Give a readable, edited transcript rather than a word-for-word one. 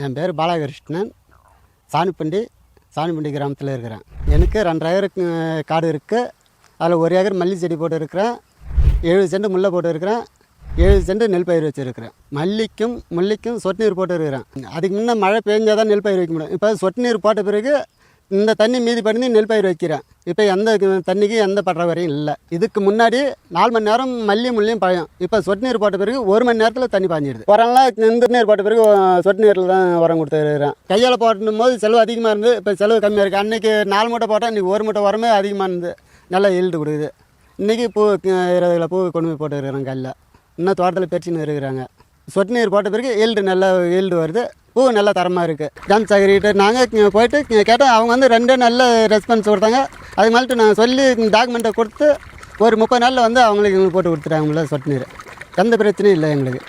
என் பேர் பாலகிருஷ்ணன். சாணிப்பண்டி கிராமத்தில் இருக்கிறேன். எனக்கு 2 ஏக்கருக்கு காடு இருக்குது. அதில் 1 ஏக்கர் மல்லி செடி போட்டு இருக்கிறேன். 7 சென்ட் முல்லை போட்டு இருக்கிறேன். 7 சென்ட் நெல் பயிர் வச்சுருக்கிறேன். மல்லிக்கும் முல்லைக்கும் சொட்டு நீர் போட்டு இருக்கிறேன். அதுக்கு முன்னே மழை பெஞ்சால் தான் நெல் பயிர் வைக்க முடியும். இப்போ சொட்டு நீர் போட்ட பிறகு இந்த தண்ணி மீதி பண்ணி நெல் பயிர் வைக்கிறேன். இப்போ எந்த தண்ணிக்கு எந்த பற்றாக்குறையும் இல்லை. இதுக்கு முன்னாடி 4 மணி நேரம் முள்ளியும் பாயும். இப்போ சொட்டு நீர் போட்ட பிறகு 1 மணி நேரத்தில் தண்ணி பாஞ்சிடுது. உரம்லாம் இந்த நீர் போட்ட பிறகு சொட்டு நீரில் தான் உரம் கொடுத்துருக்கிறேன். கையால் போட்டும் போது செலவு அதிகமாக இருந்து இப்போ செலவு கம்மியாக இருக்குது. அன்றைக்கி 4 மூட்டை போட்டால் இன்றைக்கி 1 மூட்டை உரமே அதிகமாக இருந்து நல்லா ஈல்டு கொடுக்குது. இன்றைக்கி பூ 20 கிலோ பூ கொண்டு போய் போட்டுருக்கிறேன். கல்லில் இன்னும் தோட்டத்தில் பறிச்சுன்னு இருக்கிறாங்க. சொட்டு நீர் போட்ட பிறகு நல்லா ஈல்டு வருது. பூ நல்லா தரமாக இருக்குது. ஜாம் சாகரிக்கிட்ட நாங்கள் போயிட்டு கேட்டோம். அவங்க வந்து 2 நல்ல ரெஸ்பான்ஸ் கொடுத்தாங்க. அது மாதிரிட்டு நாங்கள் சொல்லி டாக்குமெண்ட்டை கொடுத்து ஒரு 30 நாளில் வந்து அவங்களுக்கு போட்டு கொடுத்துட்டாங்க சொட்டு நீர். எந்த பிரச்சனையும் இல்லை எங்களுக்கு.